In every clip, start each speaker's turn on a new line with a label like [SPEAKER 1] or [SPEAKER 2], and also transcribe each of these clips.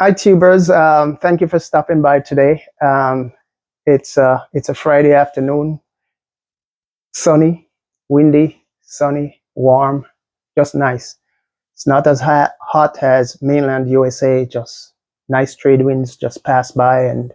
[SPEAKER 1] Hi, tubers. Thank you for stopping by today. It's a Friday afternoon, sunny, windy, sunny, warm, just nice. It's not as hot as mainland USA. Just nice trade winds just pass by and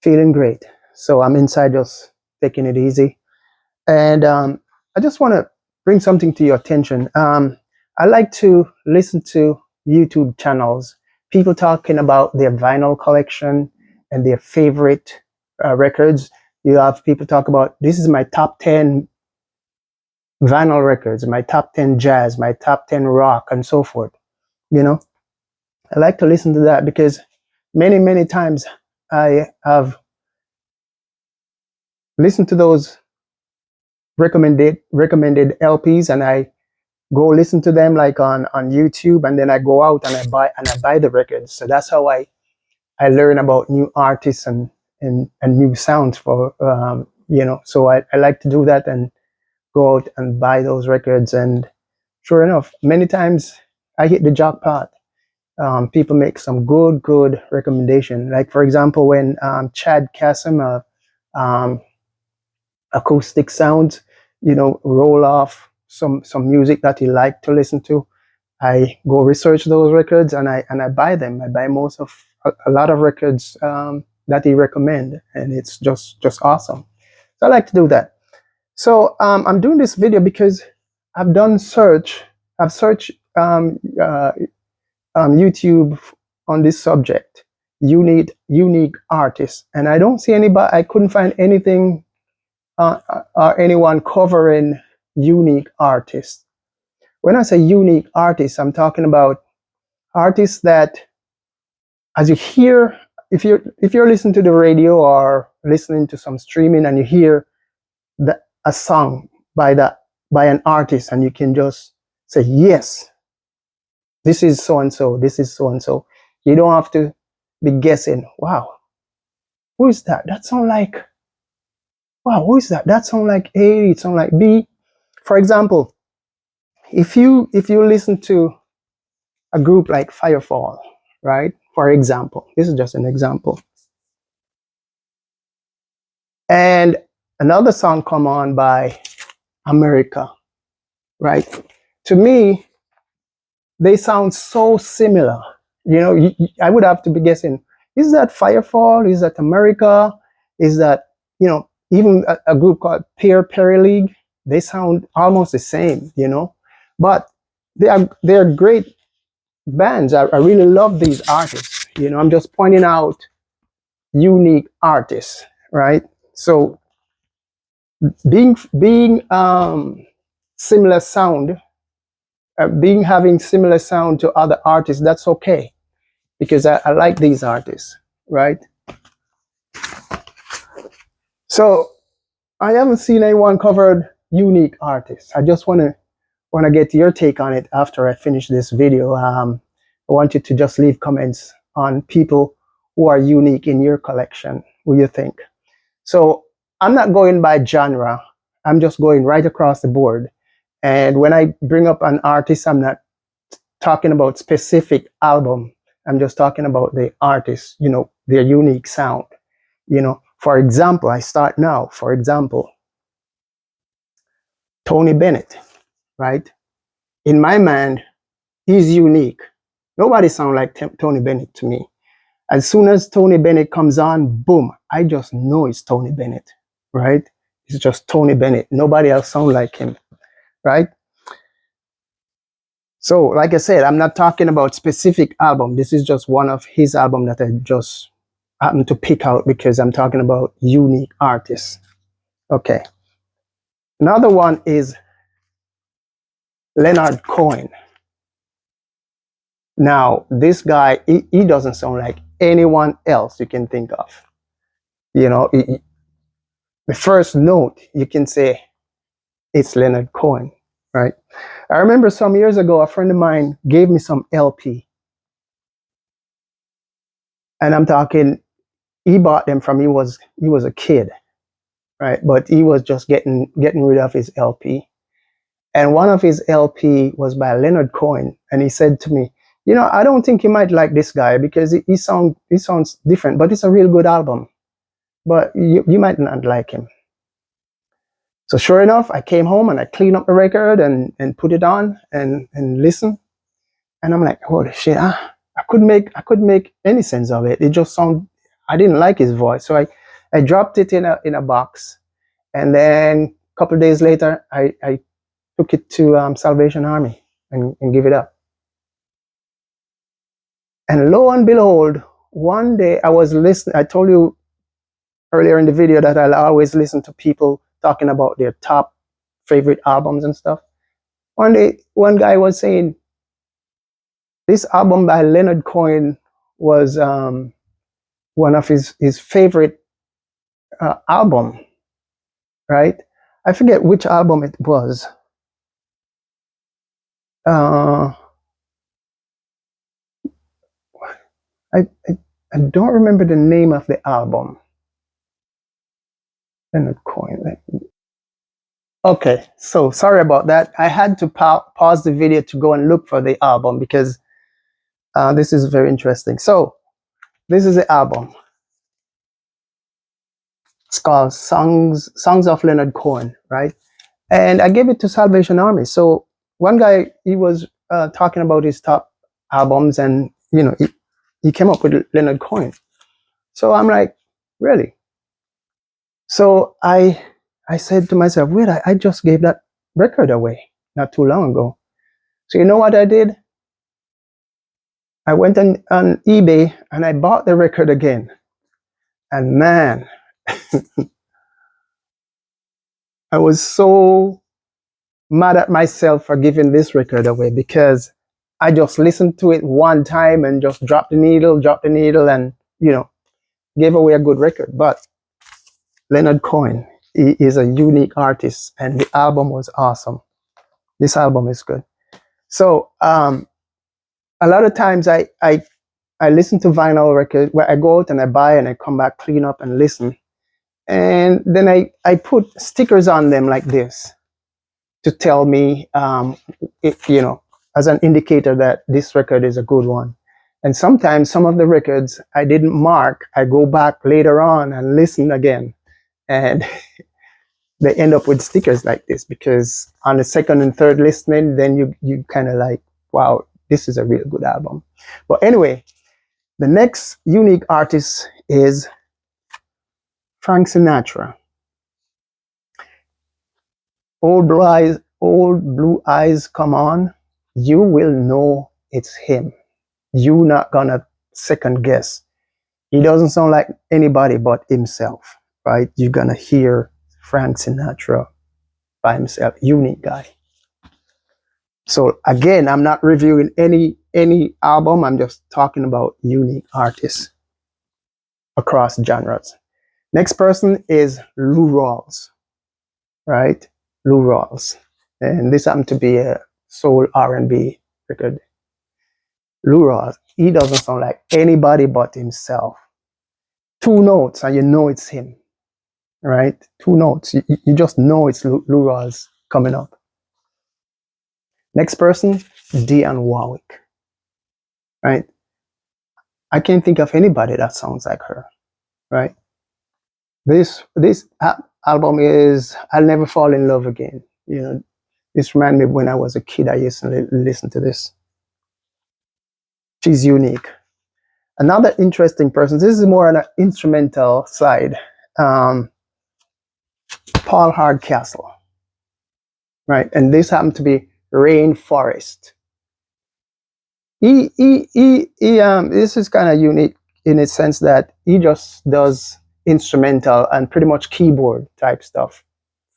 [SPEAKER 1] feeling great. So I'm inside just taking it easy. And I just want to bring something to your attention. I like to listen to YouTube channels, people talking about their vinyl collection and their favorite records. You have people talk about, this is my top 10 vinyl records, my top 10 jazz, my top 10 rock, and so forth. You know, I like to listen to that because many times I have listened to those recommended LPs, and I go listen to them like on YouTube, and then I go out and I buy the records. So that's how I learn about new artists and new sounds for So I like to do that and go out and buy those records. And sure enough, many times I hit the jackpot. People make some good recommendation. Like for example, when Chad Kasim, um, acoustic sounds, roll off some music that he liked to listen to. I go research those records and I buy them. I buy most of a lot of records that he recommend, and it's just awesome. So I like to do that. So I'm doing this video because I've searched YouTube on this subject, unique artists, and I don't see anybody. I couldn't find anything or anyone covering unique artists. When I say unique artists, I'm talking about artists that, as you hear, if you're listening to the radio or listening to some streaming, and you hear a song by an artist, and you can just say, yes, this is so and so, this is so and so. You don't have to be guessing. Wow, who is that? That sound like, wow, who is that? That sound like A, it sound like B. For example, if you listen to a group like Firefall, right? For example, this is just an example. And another song come on by America, right? To me, they sound so similar. I would have to be guessing, is that Firefall? Is that America? Is that, even a group called Perry League? They sound almost the same, but they're great bands. I really love these artists. I'm just pointing out unique artists, right? So being similar sound, having similar sound to other artists, that's okay, because I like these artists, right? So I haven't seen anyone covered unique artists. I just want to get your take on it after I finish this video. I want you to just leave comments on people who are unique in your collection, who you think. So I'm not going by genre. I'm just going right across the board. And when I bring up an artist, I'm not talking about specific album. I'm just talking about the artist, their unique sound. For example, I start now. For example, Tony Bennett, right? In my mind, he's unique. Nobody sounds like Tony Bennett to me. As soon as Tony Bennett comes on, boom, I just know it's Tony Bennett, right? It's just Tony Bennett. Nobody else sounds like him, right? So, like I said, I'm not talking about specific album. This is just one of his album that I just happened to pick out because I'm talking about unique artists. Okay. Another one is Leonard Cohen. Now, this guy, he doesn't sound like anyone else you can think of. The first note, you can say it's Leonard Cohen, right? I remember some years ago, a friend of mine gave me some LP. And I'm talking, he bought them from, he was a kid, right? But he was just getting rid of his LP. And one of his LP was by Leonard Cohen. And he said to me, You know, I don't think you might like this guy because he sounds different, but it's a real good album. But you might not like him. So sure enough, I came home and I cleaned up the record and put it on and listen. And I'm like, holy shit, I couldn't make any sense of it. It just sound I didn't like his voice. So I dropped it in a box. And then a couple of days later, I took it to Salvation Army and give it up. And lo and behold, one day I was listening. I told you earlier in the video that I'll always listen to people talking about their top favorite albums and stuff. One day, one guy was saying this album by Leonard Cohen was one of his favorite album, right? I forget which album it was. I, I I don't remember the name of the album. Leonard Cohen. Okay, so sorry about that. I had to pause the video to go and look for the album because this is very interesting. So this is the album. It's called Songs of Leonard Cohen, right? And I gave it to Salvation Army. So one guy, he was talking about his top albums, and you know, he came up with Leonard Cohen. So I'm like, really? So I said to myself, wait, I just gave that record away not too long ago. So you know what I did? I went on eBay and I bought the record again. And man, I was so mad at myself for giving this record away because I just listened to it one time and just dropped the needle, and you know, gave away a good record. But Leonard Cohen, he is a unique artist, and the album was awesome. This album is good. So a lot of times I listen to vinyl record where I go out and I buy and I come back, clean up and listen. And then I put stickers on them like this to tell me, you know, as an indicator that this record is a good one. And sometimes some of the records I didn't mark, I go back later on and listen again. And they end up with stickers like this because on the second and third listening, then you kind of like, wow, this is a real good album. But anyway, the next unique artist is Frank Sinatra. Old blue eyes come on. You will know it's him. You not gonna second guess. He doesn't sound like anybody but himself, right? You're gonna hear Frank Sinatra by himself. Unique guy. So again, I'm not reviewing any album. I'm just talking about unique artists across genres. Next person is Lou Rawls, right? Lou Rawls, and this happened to be a soul R&B record. Lou Rawls, he doesn't sound like anybody but himself. Two notes, and you know it's him, right? Two notes, you just know it's Lou Rawls coming up. Next person, Dionne Warwick, right? I can't think of anybody that sounds like her, right? This album is I'll Never Fall in Love Again. You know, this reminded me when I was a kid. I used to listen to this. She's unique. Another interesting person. This is more on an instrumental side. Paul Hardcastle, right? And this happened to be Rainforest. This is kind of unique in a sense that he just does instrumental and pretty much keyboard type stuff,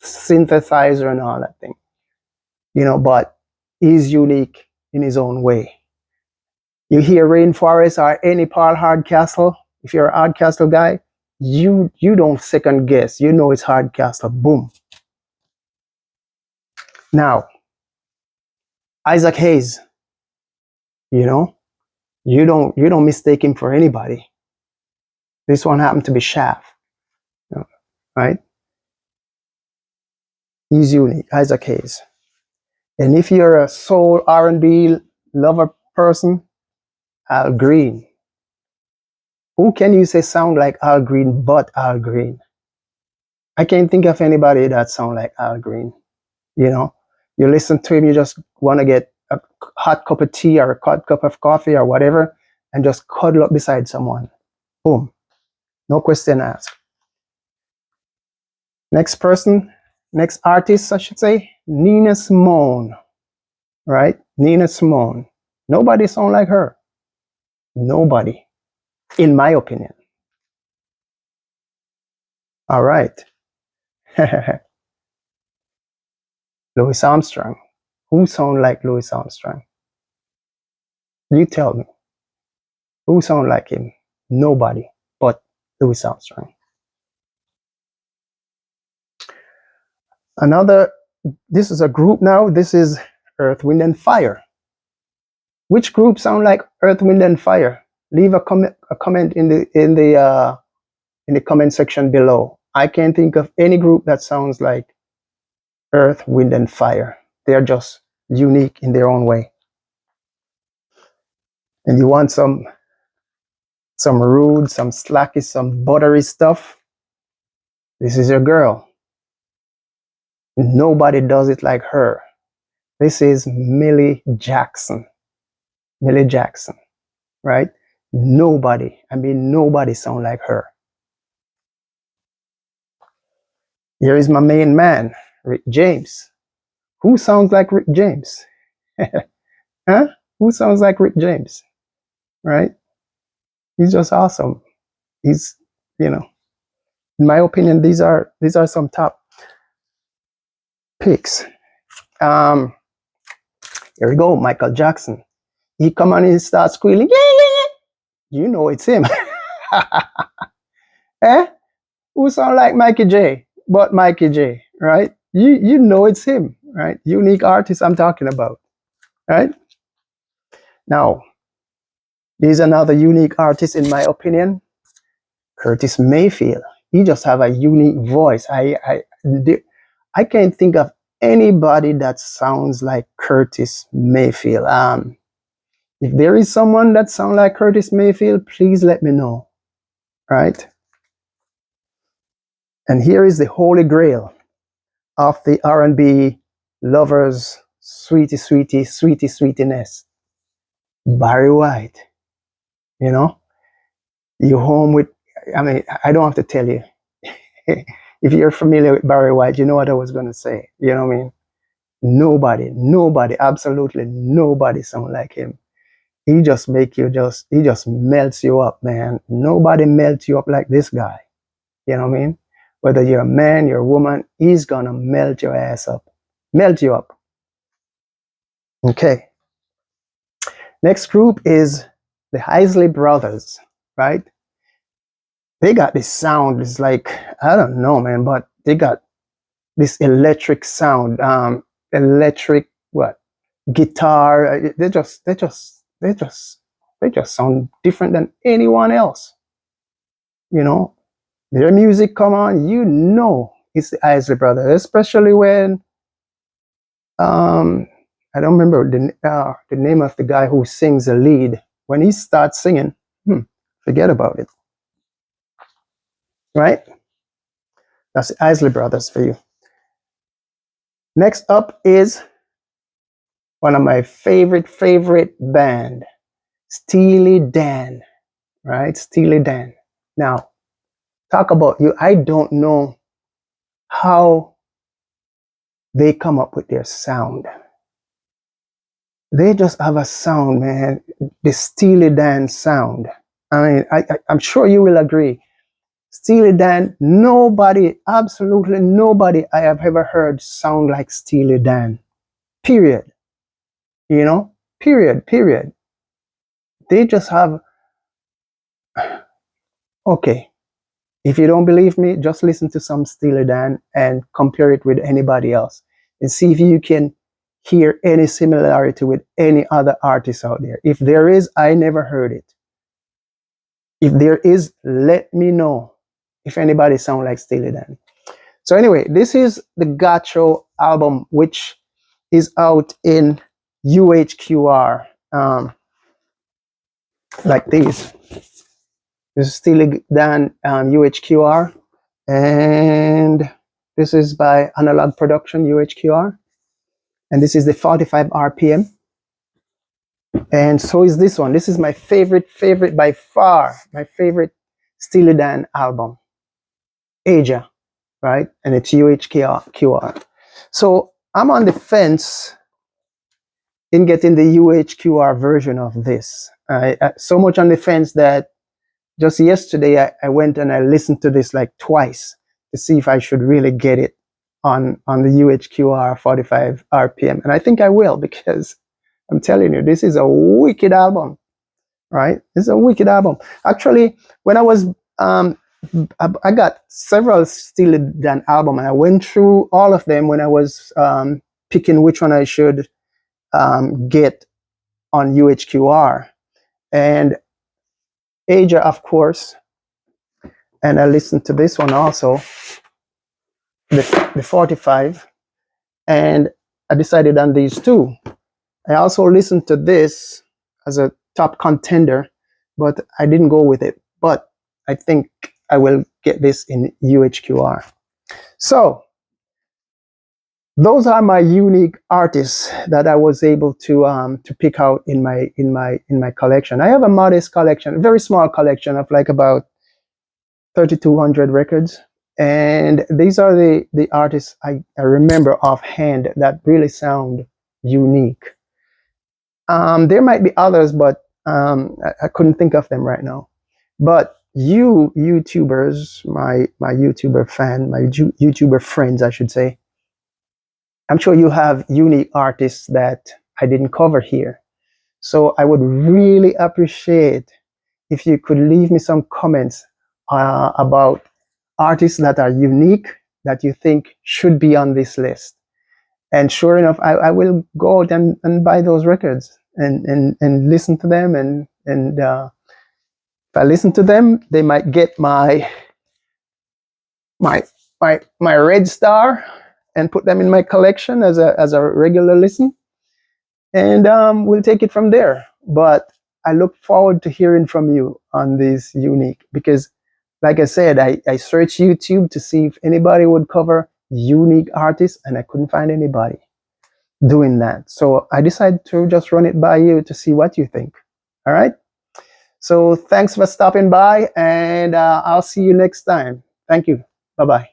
[SPEAKER 1] synthesizer and all that thing, you know, but he's unique in his own way. You hear Rainforest or any Paul Hardcastle, if you're a Hardcastle guy, you don't second guess. You know it's Hardcastle. Boom. Now, Isaac Hayes, you know, you don't mistake him for anybody. This one happened to be Shaft, right? He's unique, Isaac Hayes. And if you're a soul R&B lover person, Al Green. Who can you say sound like Al Green but Al Green? I can't think of anybody that sound like Al Green. You know, you listen to him, you just want to get a hot cup of tea or a hot cup of coffee or whatever, and just cuddle up beside someone. Boom. No question asked. Next person, next artist, I should say, Nina Simone. Right? Nina Simone. Nobody sound like her. Nobody, in my opinion. All right. Louis Armstrong. Who sound like Louis Armstrong? You tell me. Who sound like him? Nobody but Louis Armstrong. Another, this is a group now. This is Earth, Wind, and Fire. Which group sound like Earth, Wind, and Fire? Leave a comment in the comment section below. I can't think of any group that sounds like Earth, Wind, and Fire. They are just unique in their own way. And you want some rude, some slacky, some buttery stuff? This is your girl. Nobody does it like her. This is Millie Jackson. Millie Jackson, right? Nobody, I mean, nobody sound like her. Here is my main man, Rick James. Who sounds like Rick James? Huh? Who sounds like Rick James? Right? He's just awesome. He's, you know, in my opinion, these are some top picks. Here we go, Michael Jackson. He come on and start squealing, yeah, yeah, yeah. You know it's him. Eh? Who sound like Mikey J? But Mikey J, right? You know it's him, right? Unique artist I'm talking about, right? Now, here's another unique artist in my opinion, Curtis Mayfield. He just have a unique voice. I can't think of anybody that sounds like Curtis Mayfield. If there is someone that sounds like Curtis Mayfield, please let me know, right? And here is the holy grail of the R&B lovers, sweetiness. Barry White. You know, you home with, I mean, I don't have to tell you. If you're familiar with Barry White, you know what I was going to say. You know what I mean? Nobody, absolutely nobody sound like him. He just make you he just melts you up, man. Nobody melts you up like this guy. You know what I mean? Whether you're a man, you're a woman, he's gonna melt your ass up. Melt you up. Okay. Next group is the Isley Brothers, right? They got this sound. It's like, I don't know, man, but they got this electric sound. Electric what? Guitar. They just sound different than anyone else. You know, their music come on, you know it's the Isley Brothers, especially when I don't remember the name of the guy who sings the lead. When he starts singing, forget about it. Right? That's the Isley Brothers for you. Next up is one of my favorite band, Steely Dan. Right? Steely Dan. Now, talk about you. I don't know how they come up with their sound. They just have a sound, man. The Steely Dan sound. I mean, I'm sure you will agree. Steely Dan, nobody, absolutely nobody I have ever heard sound like Steely Dan. Period. You know? Period. They just have. Okay. If you don't believe me, just listen to some Steely Dan and compare it with anybody else and see if you can hear any similarity with any other artist out there. If there is, I never heard it. If there is, let me know if anybody sound like Steely Dan. So anyway, this is the Gacho album, which is out in UHQR. like these. This is Steely Dan UHQR, and this is by Analog Production UHQR, and this is the 45 RPM. And so is this one. This is my favorite by far, my favorite Steely Dan album, Aja, right? And it's UHQR. So I'm on the fence in getting the UHQR version of this. So much on the fence that just yesterday I went and I listened to this like twice to see if I should really get it on the UHQR 45 RPM. And I think I will, because I'm telling you, this is a wicked album, right? This is a wicked album. Actually, when I was, I got several Steely Dan albums, and I went through all of them when I was picking which one I should get on UHQR. And Aja, of course, and I listened to this one also, the 45, and I decided on these two. I also listened to this as a top contender, but I didn't go with it. But I think I will get this in UHQR. So those are my unique artists that I was able to pick out in my collection. I have a modest collection, a very small collection of like about 3,200 records. And these are the artists I remember offhand that really sound unique. There might be others, but I couldn't think of them right now. But you YouTubers, my YouTuber fan, my YouTuber friends, I should say, I'm sure you have unique artists that I didn't cover here. So I would really appreciate if you could leave me some comments about artists that are unique that you think should be on this list. And sure enough, I will go out and buy those records and listen to them. And if I listen to them, they might get my red star and put them in my collection as a regular listen. And we'll take it from there. But I look forward to hearing from you on this unique, because like I said, I searched YouTube to see if anybody would cover unique artists, and I couldn't find anybody doing that. So I decided to just run it by you to see what you think. All right. So thanks for stopping by, and I'll see you next time. Thank you. Bye-bye.